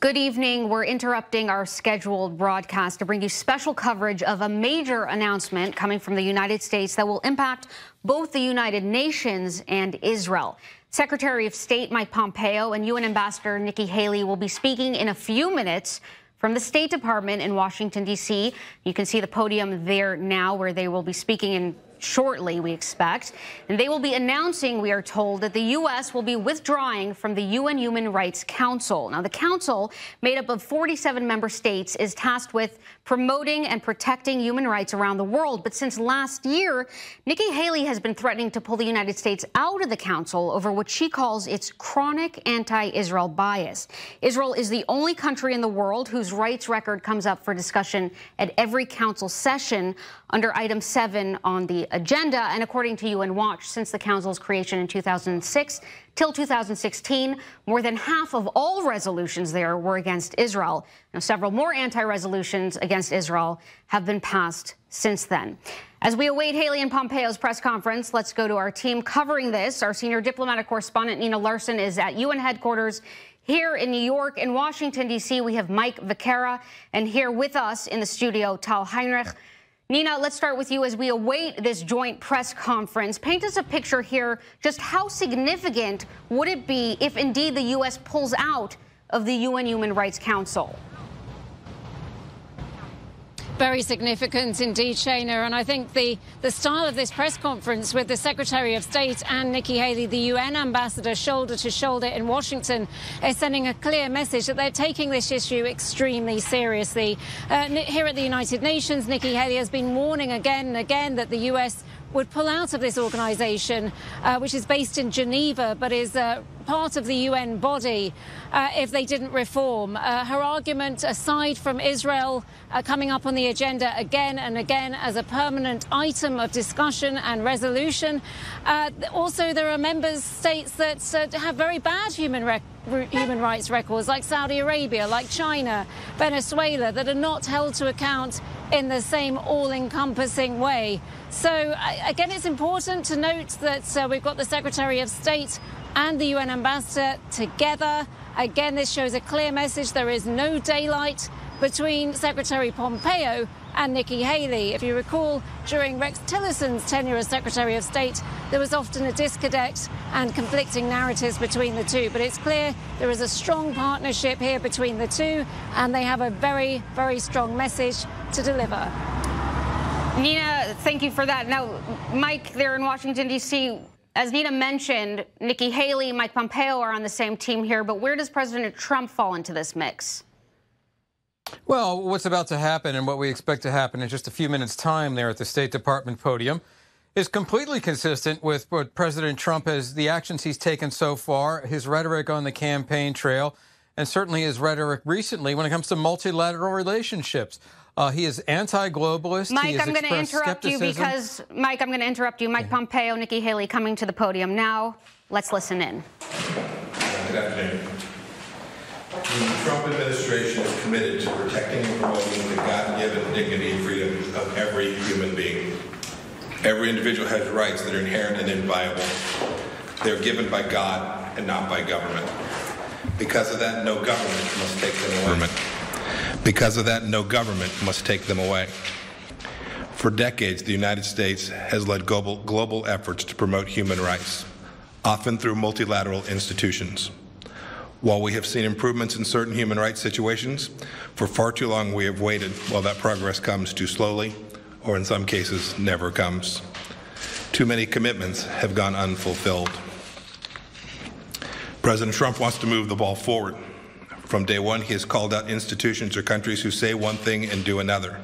Good evening. We're interrupting our scheduled broadcast to bring you special coverage of a major announcement coming from the United States that will impact both the United Nations and Israel. Secretary of State Mike Pompeo and UN Ambassador Nikki Haley will be speaking in a few minutes from the State Department in Washington, D.C. You can see the podium there now where they will be speaking in shortly, we expect. And they will be announcing, we are told, that the U.S. will be withdrawing from the UN Human Rights Council. Now, the council, made up of 47 member states, is tasked with promoting and protecting human rights around the world. But since last year, Nikki Haley has been threatening to pull the United States out of the council over what she calls its chronic anti-Israel bias. Israel is the only country in the world whose rights record comes up for discussion at every council session under item 7 on the agenda. And according to UN Watch, since the council's creation in 2006 till 2016, more than half of all resolutions there were against Israel. Now, several more anti-resolutions against Israel have been passed since then. As we await Haley and Pompeo's press conference, let's go to our team covering this. Our senior diplomatic correspondent, Nina Larsen, is at UN headquarters here in New York. In Washington, D.C., we have Mike Viqueira, and here with us in the studio, Tal Heinrich. Nina, let's start with you as we await this joint press conference. Paint us a picture here. Just how significant would it be if indeed the U.S. pulls out of the UN Human Rights Council? Very significant indeed, Shayna. And I think the style of this press conference with the Secretary of State and Nikki Haley, the UN ambassador, shoulder to shoulder in Washington, is sending a clear message that they're taking this issue extremely seriously. Here at the United Nations, Nikki Haley has been warning again and again that the U.S. would pull out of this organization, which is based in Geneva, but is part of the UN body, if they didn't reform. Her argument, aside from Israel coming up on the agenda again and again as a permanent item of discussion and resolution, also there are member states that have very bad human rights records, like Saudi Arabia, like China, Venezuela, that are not held to account in the same all-encompassing way. So, again, it's important to note that we've got the Secretary of State and the UN ambassador together. Again, this shows a clear message. There is no daylight between Secretary Pompeo and Nikki Haley. If you recall, during Rex Tillerson's tenure as Secretary of State, there was often a disconnect and conflicting narratives between the two. But it's clear there is a strong partnership here between the two, and they have a very, very strong message to deliver. Nina, thank you for that. Now, Mike, there in Washington, D.C., as Nina mentioned, Nikki Haley, Mike Pompeo are on the same team here, but where does President Trump fall into this mix? Well, what's about to happen and what we expect to happen in just a few minutes' time there at the State Department podium is completely consistent with what President Trump has, the actions he's taken so far, his rhetoric on the campaign trail, and certainly his rhetoric recently when it comes to multilateral relationships. He is anti-globalist. Mike, I'm going to interrupt you because, Mike, I'm going to interrupt you. Mike Pompeo, Nikki Haley coming to the podium now. Let's listen in. Good afternoon. The Trump administration is committed to protecting and promoting the God-given dignity and freedoms of every human being. Every individual has rights that are inherent and inviolable. They're given by God and not by government. Because of that, no government must take them away. Because of that, no government must take them away. For decades, the United States has led global efforts to promote human rights, often through multilateral institutions. While we have seen improvements in certain human rights situations, for far too long we have waited while that progress comes too slowly, or in some cases, never comes. Too many commitments have gone unfulfilled. President Trump wants to move the ball forward. From day one, he has called out institutions or countries who say one thing and do another.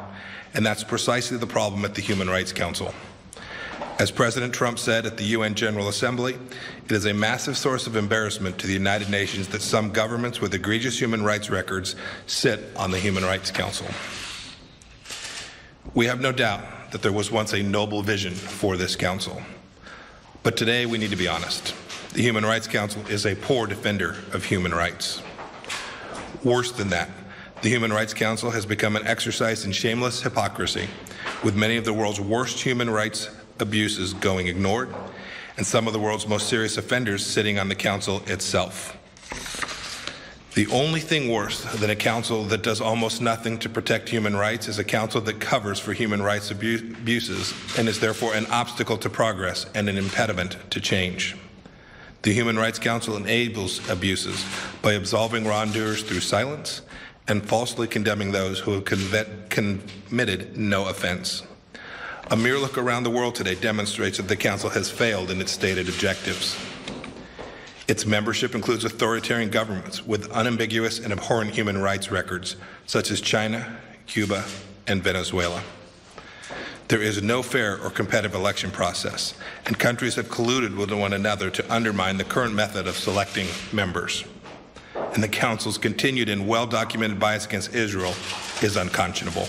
And that's precisely the problem at the Human Rights Council. As President Trump said at the UN General Assembly, it is a massive source of embarrassment to the United Nations that some governments with egregious human rights records sit on the Human Rights Council. We have no doubt that there was once a noble vision for this council. But today we need to be honest. The Human Rights Council is a poor defender of human rights. Worse than that, the Human Rights Council has become an exercise in shameless hypocrisy, with many of the world's worst human rights abuses going ignored, and some of the world's most serious offenders sitting on the council itself. The only thing worse than a council that does almost nothing to protect human rights is a council that covers for human rights abuses and is therefore an obstacle to progress and an impediment to change. The Human Rights Council enables abuses by absolving wrongdoers through silence and falsely condemning those who have committed no offense. A mere look around the world today demonstrates that the Council has failed in its stated objectives. Its membership includes authoritarian governments with unambiguous and abhorrent human rights records, such as China, Cuba, and Venezuela. There is no fair or competitive election process, and countries have colluded with one another to undermine the current method of selecting members. And the Council's continued and well-documented bias against Israel is unconscionable.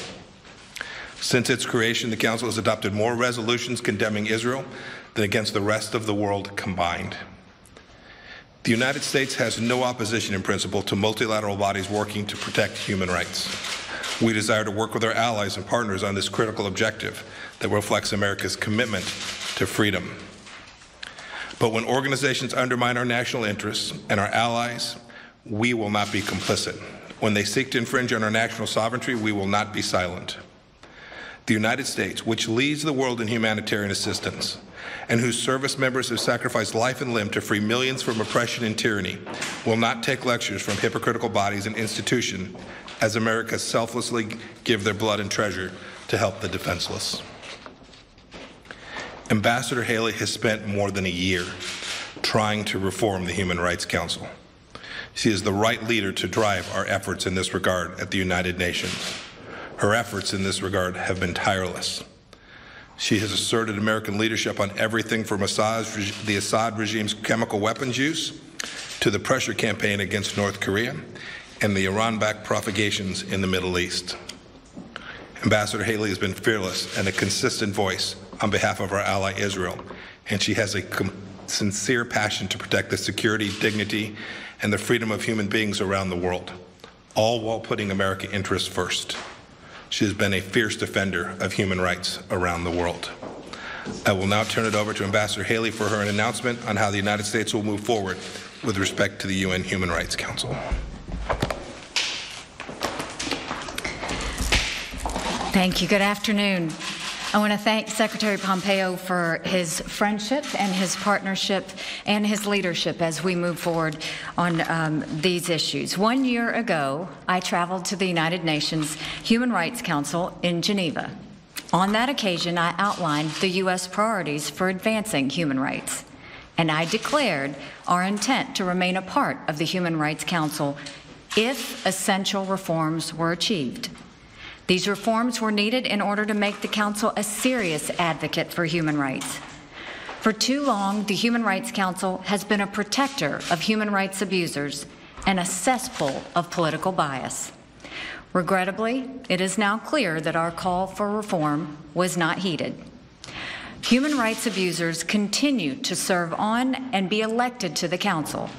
Since its creation, the Council has adopted more resolutions condemning Israel than against the rest of the world combined. The United States has no opposition in principle to multilateral bodies working to protect human rights. We desire to work with our allies and partners on this critical objective that reflects America's commitment to freedom. But when organizations undermine our national interests and our allies, we will not be complicit. When they seek to infringe on our national sovereignty, we will not be silent. The United States, which leads the world in humanitarian assistance, and whose service members have sacrificed life and limb to free millions from oppression and tyranny, will not take lectures from hypocritical bodies and institutions as America selflessly give their blood and treasure to help the defenseless. Ambassador Haley has spent more than a year trying to reform the Human Rights Council. She is the right leader to drive our efforts in this regard at the United Nations. Her efforts in this regard have been tireless. She has asserted American leadership on everything from the Assad regime's chemical weapons use to the pressure campaign against North Korea and the Iran-backed provocations in the Middle East. Ambassador Haley has been fearless and a consistent voice on behalf of our ally Israel, and she has a sincere passion to protect the security, dignity, and the freedom of human beings around the world, all while putting American interests first. She has been a fierce defender of human rights around the world. I will now turn it over to Ambassador Haley for her announcement on how the United States will move forward with respect to the UN Human Rights Council. Thank you. Good afternoon. I want to thank Secretary Pompeo for his friendship and his partnership and his leadership as we move forward on these issues. 1 year ago, I traveled to the United Nations Human Rights Council in Geneva. On that occasion, I outlined the U.S. priorities for advancing human rights, and I declared our intent to remain a part of the Human Rights Council if essential reforms were achieved. These reforms were needed in order to make the Council a serious advocate for human rights. For too long, the Human Rights Council has been a protector of human rights abusers and a cesspool of political bias. Regrettably, it is now clear that our call for reform was not heeded. Human rights abusers continue to serve on and be elected to the Council.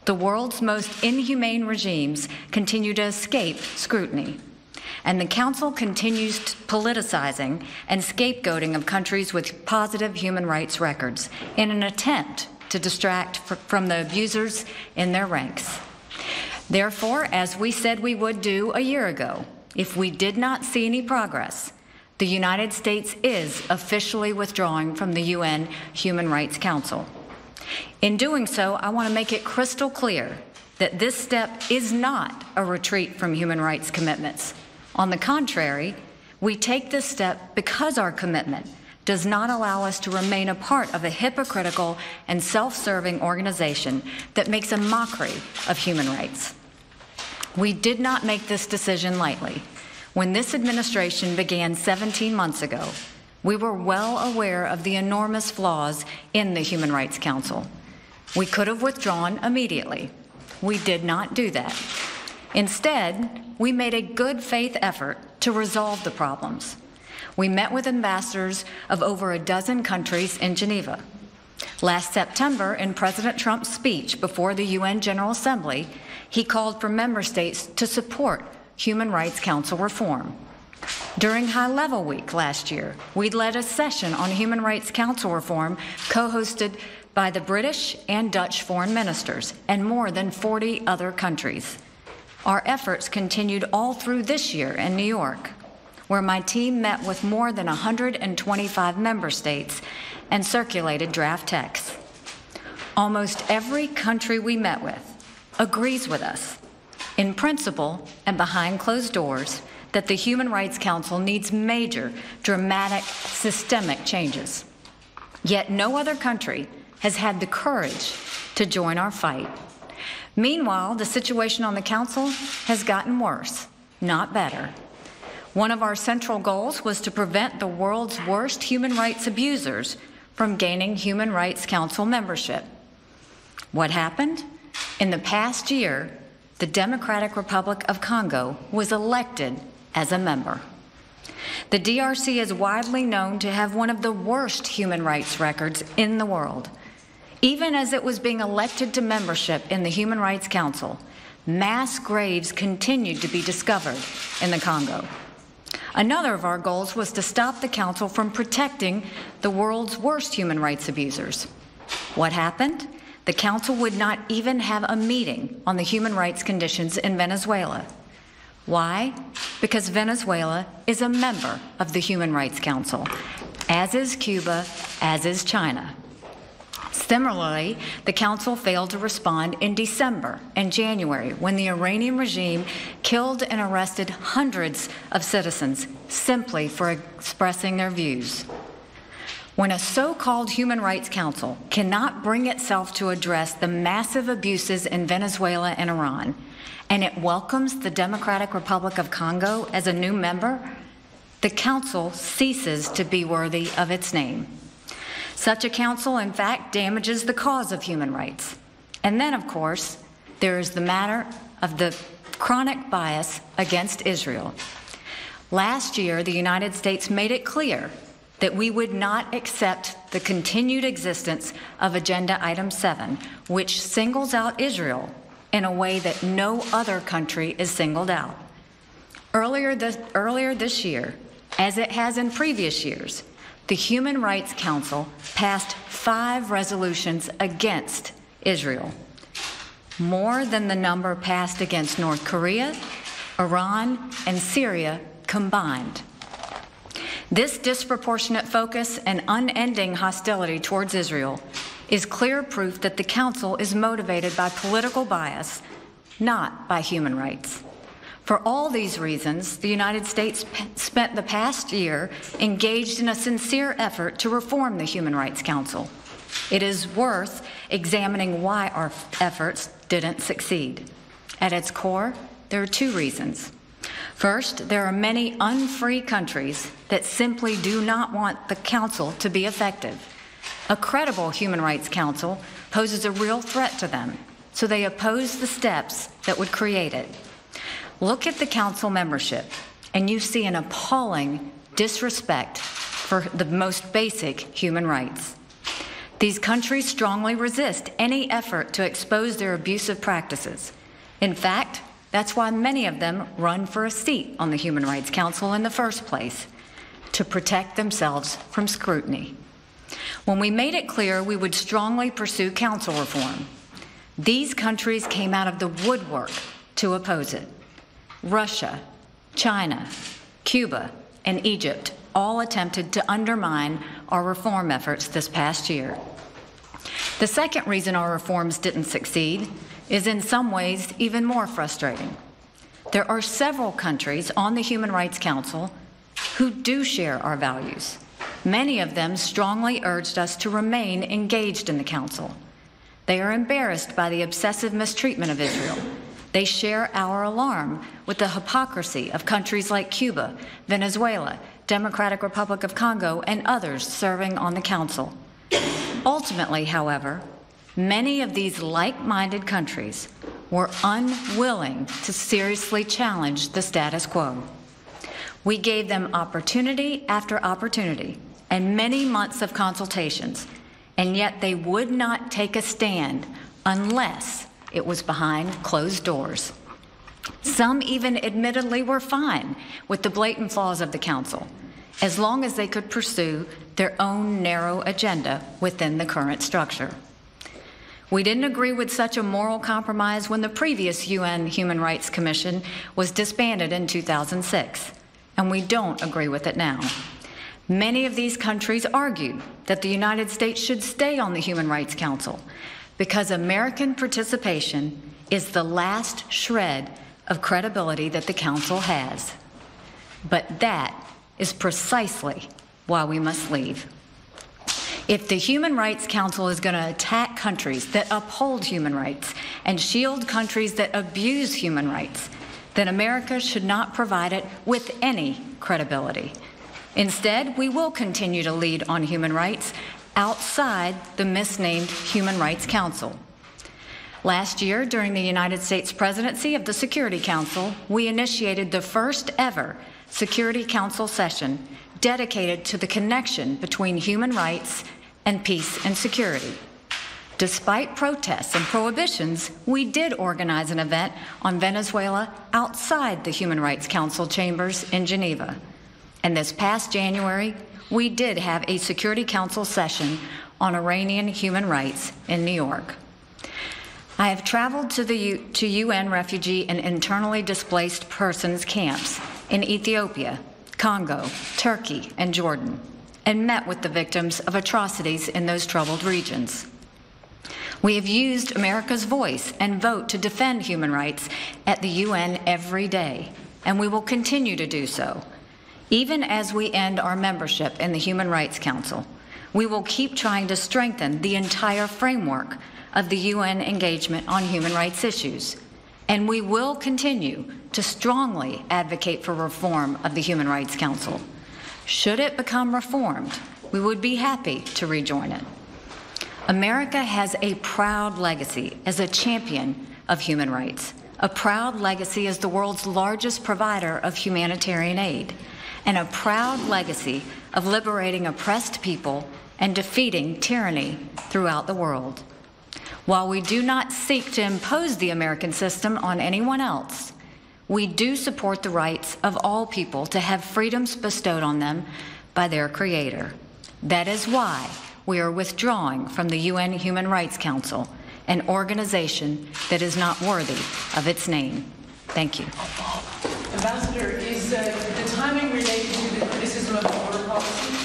The world's most inhumane regimes continue to escape scrutiny. And the Council continues politicizing and scapegoating of countries with positive human rights records in an attempt to distract from the abusers in their ranks. Therefore, as we said we would do a year ago, if we did not see any progress, the United States is officially withdrawing from the UN Human Rights Council. In doing so, I want to make it crystal clear that this step is not a retreat from human rights commitments. On the contrary, we take this step because our commitment does not allow us to remain a part of a hypocritical and self-serving organization that makes a mockery of human rights. We did not make this decision lightly. When this administration began 17 months ago, we were well aware of the enormous flaws in the Human Rights Council. We could have withdrawn immediately. We did not do that. Instead, we made a good faith effort to resolve the problems. We met with ambassadors of over a dozen countries in Geneva. Last September, in President Trump's speech before the UN General Assembly, he called for member states to support Human Rights Council reform. During High Level Week last year, we led a session on Human Rights Council reform co-hosted by the British and Dutch foreign ministers and more than 40 other countries. Our efforts continued all through this year in New York, where my team met with more than 125 member states and circulated draft texts. Almost every country we met with agrees with us, in principle and behind closed doors, that the Human Rights Council needs major, dramatic, systemic changes. Yet no other country has had the courage to join our fight. Meanwhile, the situation on the Council has gotten worse, not better. One of our central goals was to prevent the world's worst human rights abusers from gaining Human Rights Council membership. What happened? In the past year, the Democratic Republic of Congo was elected as a member. The DRC is widely known to have one of the worst human rights records in the world. Even as it was being elected to membership in the Human Rights Council, mass graves continued to be discovered in the Congo. Another of our goals was to stop the Council from protecting the world's worst human rights abusers. What happened? The Council would not even have a meeting on the human rights conditions in Venezuela. Why? Because Venezuela is a member of the Human Rights Council, as is Cuba, as is China. Similarly, the Council failed to respond in December and January when the Iranian regime killed and arrested hundreds of citizens simply for expressing their views. When a so-called Human Rights Council cannot bring itself to address the massive abuses in Venezuela and Iran, and it welcomes the Democratic Republic of Congo as a new member, the Council ceases to be worthy of its name. Such a council, in fact, damages the cause of human rights. And then, of course, there is the matter of the chronic bias against Israel. Last year, the United States made it clear that we would not accept the continued existence of Agenda Item 7, which singles out Israel in a way that no other country is singled out. Earlier this year, as it has in previous years, the Human Rights Council passed 5 resolutions against Israel, more than the number passed against North Korea, Iran, and Syria combined. This disproportionate focus and unending hostility towards Israel is clear proof that the Council is motivated by political bias, not by human rights. For all these reasons, the United States spent the past year engaged in a sincere effort to reform the Human Rights Council. It is worth examining why our efforts didn't succeed. At its core, there are 2 reasons. First, there are many unfree countries that simply do not want the Council to be effective. A credible Human Rights Council poses a real threat to them, so they oppose the steps that would create it. Look at the Council membership, and you see an appalling disrespect for the most basic human rights. These countries strongly resist any effort to expose their abusive practices. In fact, that's why many of them run for a seat on the Human Rights Council in the first place, to protect themselves from scrutiny. When we made it clear we would strongly pursue Council reform, these countries came out of the woodwork to oppose it. Russia, China, Cuba, and Egypt all attempted to undermine our reform efforts this past year. The second reason our reforms didn't succeed is in some ways even more frustrating. There are several countries on the Human Rights Council who do share our values. Many of them strongly urged us to remain engaged in the Council. They are embarrassed by the obsessive mistreatment of Israel. They share our alarm with the hypocrisy of countries like Cuba, Venezuela, Democratic Republic of Congo, and others serving on the Council. Ultimately, however, many of these like-minded countries were unwilling to seriously challenge the status quo. We gave them opportunity after opportunity and many months of consultations, and yet they would not take a stand unless it was behind closed doors. Some even admittedly were fine with the blatant flaws of the Council, as long as they could pursue their own narrow agenda within the current structure. We didn't agree with such a moral compromise when the previous UN Human Rights Commission was disbanded in 2006, and we don't agree with it now. Many of these countries argued that the United States should stay on the Human Rights Council because American participation is the last shred of credibility that the Council has. But that is precisely why we must leave. If the Human Rights Council is going to attack countries that uphold human rights and shield countries that abuse human rights, then America should not provide it with any credibility. Instead, we will continue to lead on human rights outside the misnamed Human Rights Council. Last year, during the United States presidency of the Security Council, we initiated the first ever Security Council session dedicated to the connection between human rights and peace and security. Despite protests and prohibitions, we did organize an event on Venezuela outside the Human Rights Council chambers in Geneva. And this past January, we did have a Security Council session on Iranian human rights in New York. I have traveled to UN refugee and internally displaced persons camps in Ethiopia, Congo, Turkey, and Jordan, and met with the victims of atrocities in those troubled regions. We have used America's voice and vote to defend human rights at the UN every day, and we will continue to do so. Even as we end our membership in the Human Rights Council, we will keep trying to strengthen the entire framework of the UN engagement on human rights issues. And we will continue to strongly advocate for reform of the Human Rights Council. Should it become reformed, we would be happy to rejoin it. America has a proud legacy as a champion of human rights, a proud legacy as the world's largest provider of humanitarian aid, and a proud legacy of liberating oppressed people and defeating tyranny throughout the world. While we do not seek to impose the American system on anyone else, we do support the rights of all people to have freedoms bestowed on them by their Creator. That is why we are withdrawing from the UN Human Rights Council, an organization that is not worthy of its name. Thank you. Ambassador, is the timing related to the criticism of the border policy?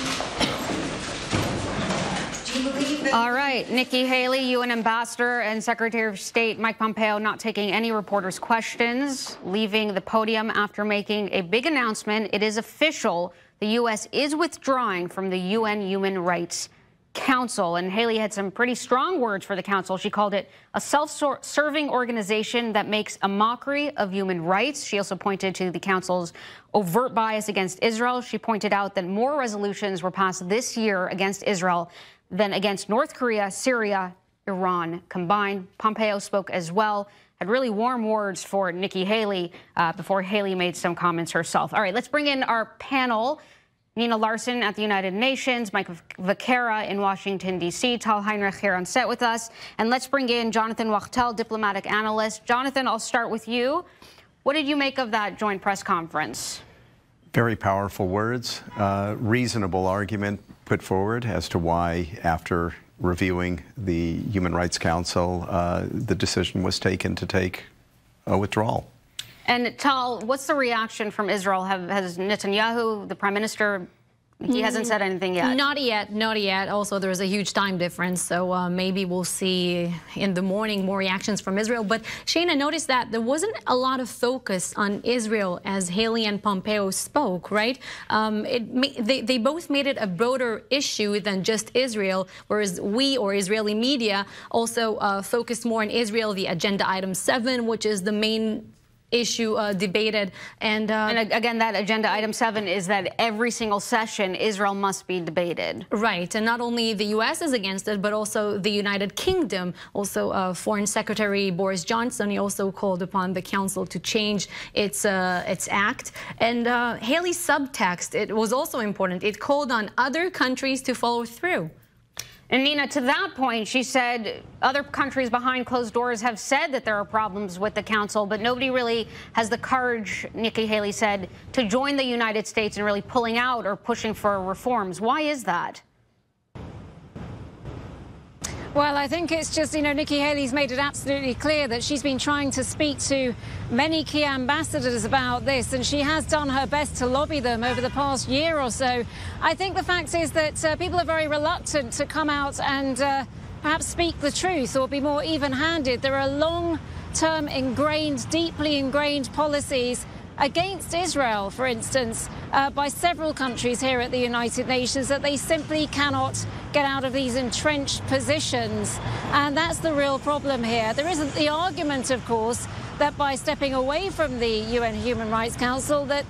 All right, Nikki Haley, UN Ambassador, and Secretary of State Mike Pompeo not taking any reporters' questions, leaving the podium after making a big announcement. It is official. The U.S. is withdrawing from the UN Human Rights Council. And Haley had some pretty strong words for the council. She called it a self-serving organization that makes a mockery of human rights. She also pointed to the council's overt bias against Israel. She pointed out that more resolutions were passed this year against Israel than against North Korea, Syria, Iran combined. Pompeo spoke as well, had really warm words for Nikki Haley before Haley made some comments herself. All right, let's bring in our panel. Nina Larsen at the United Nations, Mike Viqueira in Washington, D.C., Tal Heinrich here on set with us. And let's bring in Jonathan Wachtel, diplomatic analyst. Jonathan, I'll start with you. What did you make of that joint press conference? Very powerful words, reasonable argument put forward as to why, after reviewing the Human Rights Council, the decision was taken to take a withdrawal. And Tal, what's the reaction from Israel? Has Netanyahu, the prime minister, he hasn't said anything yet? Not yet, not yet. Also, there's a huge time difference, so maybe we'll see in the morning more reactions from Israel. But Shayna, noticed that there wasn't a lot of focus on Israel as Haley and Pompeo spoke, right? They both made it a broader issue than just Israel, whereas we, or Israeli media, also focused more on Israel, the Agenda Item 7, which is the main issue debated. And again, that Agenda Item 7 is that every single session, Israel must be debated. Right. And not only the U.S. is against it, but also the United Kingdom. Also, Foreign Secretary Boris Johnson, he also called upon the Council to change its act. And Haley's subtext, it was also important. It called on other countries to follow through. And Nina, to that point, she said other countries behind closed doors have said that there are problems with the council, but nobody really has the courage, Nikki Haley said, to join the United States in really pulling out or pushing for reforms. Why is that? Well, I think it's just, Nikki Haley's made it absolutely clear that she's been trying to speak to many key ambassadors about this, and she has done her best to lobby them over the past year or so. I think the fact is that people are very reluctant to come out and perhaps speak the truth or be more even-handed. There are long-term deeply ingrained policies against Israel, for instance, by several countries here at the United Nations, that they simply cannot get out of these entrenched positions. And that's the real problem here. There isn't the argument, of course, that by stepping away from the UN Human Rights Council, that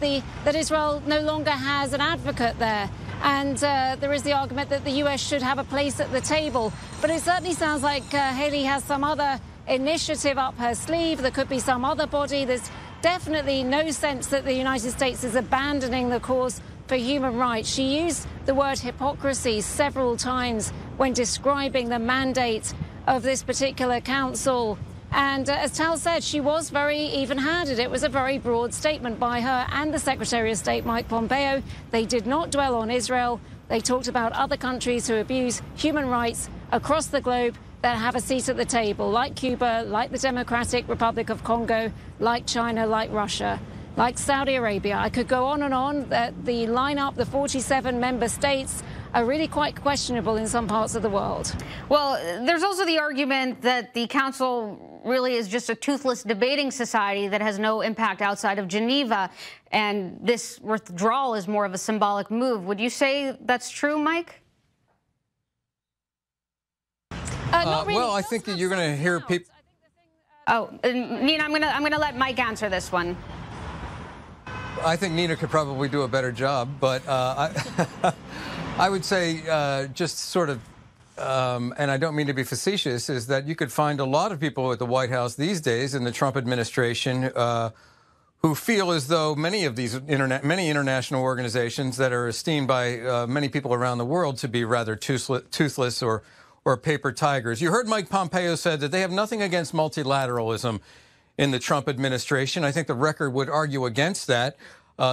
Israel no longer has an advocate there. And there is the argument that the US should have a place at the table. But it certainly sounds like Haley has some other initiative up her sleeve. There could be some other body. There's definitely no sense that the United States is abandoning the cause for human rights. She used the word hypocrisy several times when describing the mandate of this particular council. And as Tal said, she was very even-handed. It was a very broad statement by her and the Secretary of State, Mike Pompeo. They did not dwell on Israel. They talked about other countries who abuse human rights across the globe that have a seat at the table, like Cuba, like the Democratic Republic of Congo, like China, like Russia, like Saudi Arabia. I could go on and on. The lineup, the 47 member states, are really quite questionable in some parts of the world. Well, there's also the argument that the council really is just a toothless debating society that has no impact outside of Geneva, and this withdrawal is more of a symbolic move. Would you say that's true, Mike? Not really. Well, I think that you're going to hear people. Nina, I'm gonna let Mike answer this one. I think Nina could probably do a better job, but I would say just sort of, and I don't mean to be facetious, is that you could find a lot of people at the White House these days in the Trump administration who feel as though many of these many international organizations that are esteemed by many people around the world to be rather toothless or paper tigers. You heard Mike Pompeo said that they have nothing against multilateralism in the Trump administration. I think the record would argue against that.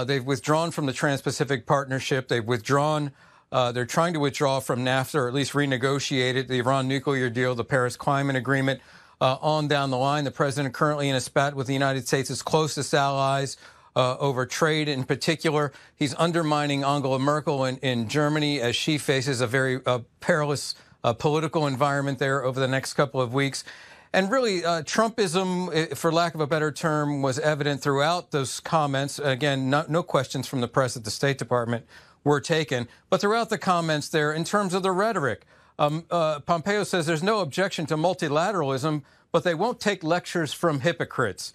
They've withdrawn from the Trans-Pacific Partnership. They've withdrawn. They're trying to withdraw from NAFTA, or at least renegotiate it, the Iran nuclear deal, the Paris Climate Agreement, on down the line. The president currently in a spat with the United States' closest allies over trade in particular. He's undermining Angela Merkel in Germany as she faces a very perilous political environment there over the next couple of weeks. And really, Trumpism, for lack of a better term, was evident throughout those comments. Again, no questions from the press at the State Department were taken. But throughout the comments there, in terms of the rhetoric, Pompeo says there's no objection to multilateralism, but they won't take lectures from hypocrites.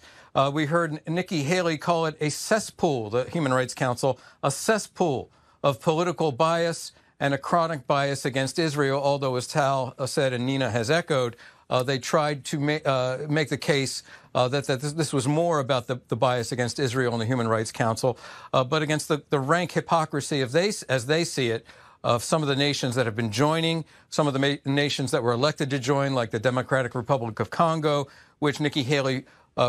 We heard Nikki Haley call it a cesspool, the Human Rights Council, a cesspool of political bias and a chronic bias against Israel, although, as Tal said and Nina has echoed, they tried to make the case that this was more about the bias against Israel and the Human Rights Council, but against the rank hypocrisy as they see it, of some of the nations that have been joining, some of the nations that were elected to join, like the Democratic Republic of Congo, which Nikki Haley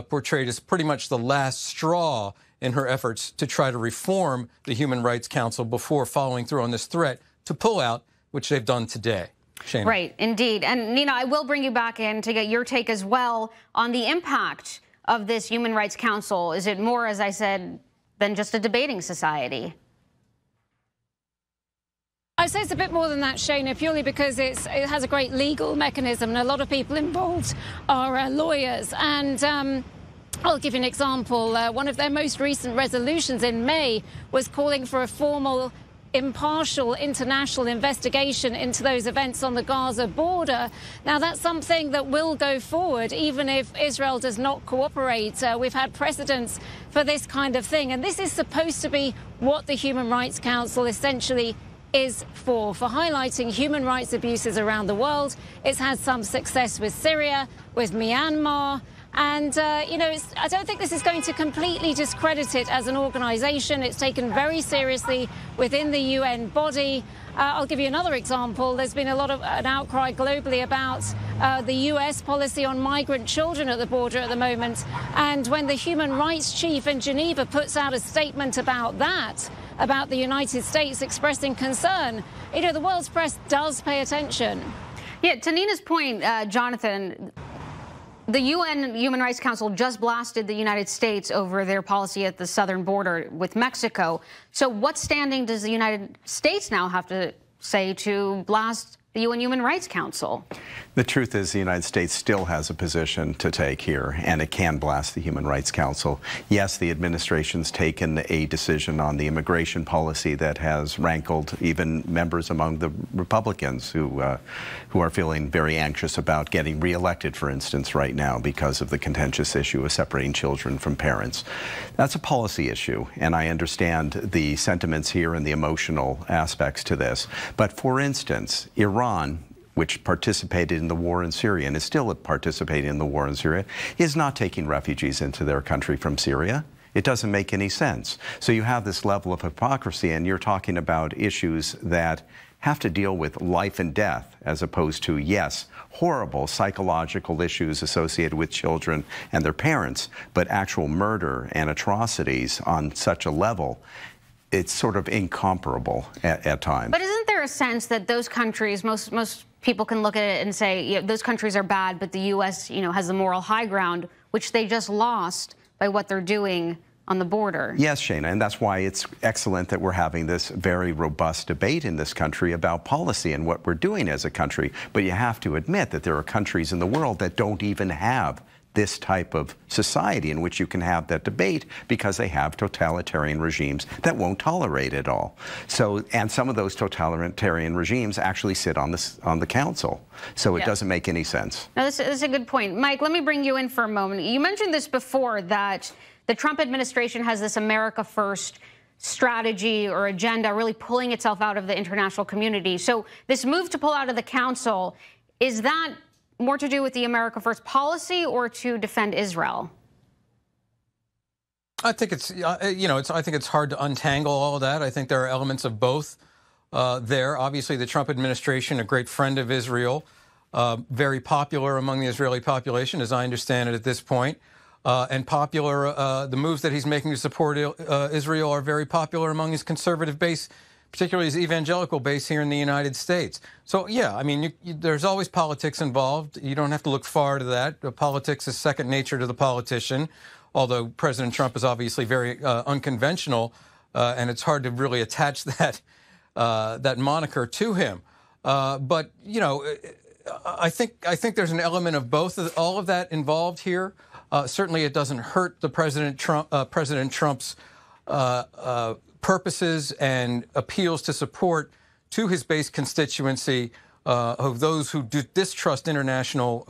portrayed as pretty much the last straw in her efforts to try to reform the Human Rights Council before following through on this threat to pull out, which they've done today. Shayna. Right, indeed. And Nina, I will bring you back in to get your take as well on the impact of this Human Rights Council. Is it more, as I said, than just a debating society? I'd say it's a bit more than that, Shayna, purely because it has a great legal mechanism, and a lot of people involved are lawyers. And I'll give you an example. One of their most recent resolutions in May was calling for a formal, impartial international investigation into those events on the Gaza border. Now, that's something that will go forward, even if Israel does not cooperate. We've had precedents for this kind of thing, and this is supposed to be what the Human Rights Council essentially is for highlighting human rights abuses around the world. It's had some success with Syria, with Myanmar. And, I don't think this is going to completely discredit it as an organization. It's taken very seriously within the UN body. I'll give you another example. There's been an outcry globally about the US policy on migrant children at the border at the moment. And when the human rights chief in Geneva puts out a statement about that, about the United States expressing concern, the world's press does pay attention. Yeah, to Nina's point, Jonathan, the UN Human Rights Council just blasted the United States over their policy at the southern border with Mexico. So what standing does the United States now have to say to blast the UN Human Rights Council? The truth is the United States still has a position to take here, and it can blast the Human Rights Council. Yes, the administration's taken a decision on the immigration policy that has rankled even members among the Republicans who are feeling very anxious about getting reelected, for instance, right now because of the contentious issue of separating children from parents. That's a policy issue, and I understand the sentiments here and the emotional aspects to this. But for instance, Iran, which participated in the war in Syria and is still participating in the war in Syria, is not taking refugees into their country from Syria. It doesn't make any sense. So you have this level of hypocrisy, and you're talking about issues that have to deal with life and death, as opposed to, yes, horrible psychological issues associated with children and their parents, but actual murder and atrocities on such a level. It's sort of incomparable at times. But isn't there a sense that those countries, most people can look at it and say, those countries are bad, but the U.S., has the moral high ground, which they just lost by what they're doing on the border? Yes, Shayna, and that's why it's excellent that we're having this very robust debate in this country about policy and what we're doing as a country. But you have to admit that there are countries in the world that don't even have this type of society in which you can have that debate because they have totalitarian regimes that won't tolerate it all. So, and some of those totalitarian regimes actually sit on the council. So it doesn't make any sense. No, this is a good point. Mike, let me bring you in for a moment. You mentioned this before, that the Trump administration has this America First strategy or agenda really pulling itself out of the international community. So this move to pull out of the council, is that more to do with the America First policy or to defend Israel? I think it's, I think it's hard to untangle all of that. I think there are elements of both there. Obviously, the Trump administration, a great friend of Israel, very popular among the Israeli population, as I understand it at this point, and popular. The moves that he's making to support Israel are very popular among his conservative base, particularly his evangelical base here in the United States. So, yeah, I mean, there's always politics involved. You don't have to look far to that. Politics is second nature to the politician, although President Trump is obviously very unconventional, and it's hard to really attach that moniker to him. But, I think there's an element of all of that involved here. Certainly it doesn't hurt the President Trump's purposes and appeals to support to his base constituency of those who distrust international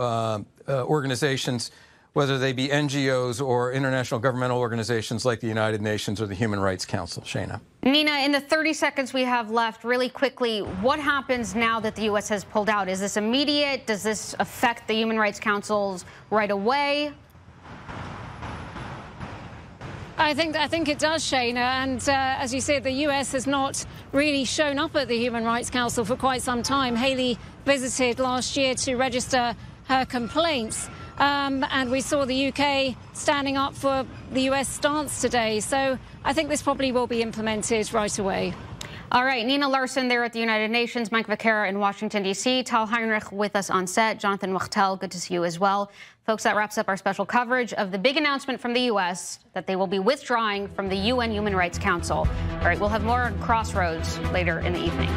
organizations, whether they be NGOs or international governmental organizations like the United Nations or the Human Rights Council. Shayna. Nina, in the 30 seconds we have left, really quickly, what happens now that the U.S. has pulled out? Is this immediate? Does this affect the Human Rights Councils right away? I think it does, Shayna, and as you said, the U.S. has not really shown up at the Human Rights Council for quite some time. Haley visited last year to register her complaints, and we saw the UK standing up for the U.S. stance today. So I think this probably will be implemented right away. All right, Nina Larsen there at the United Nations, Mike Viqueira in Washington, D.C., Tal Heinrich with us on set, Jonathan Wachtel, good to see you as well. Folks, that wraps up our special coverage of the big announcement from the U.S. that they will be withdrawing from the UN Human Rights Council. All right, we'll have more on Crossroads later in the evening.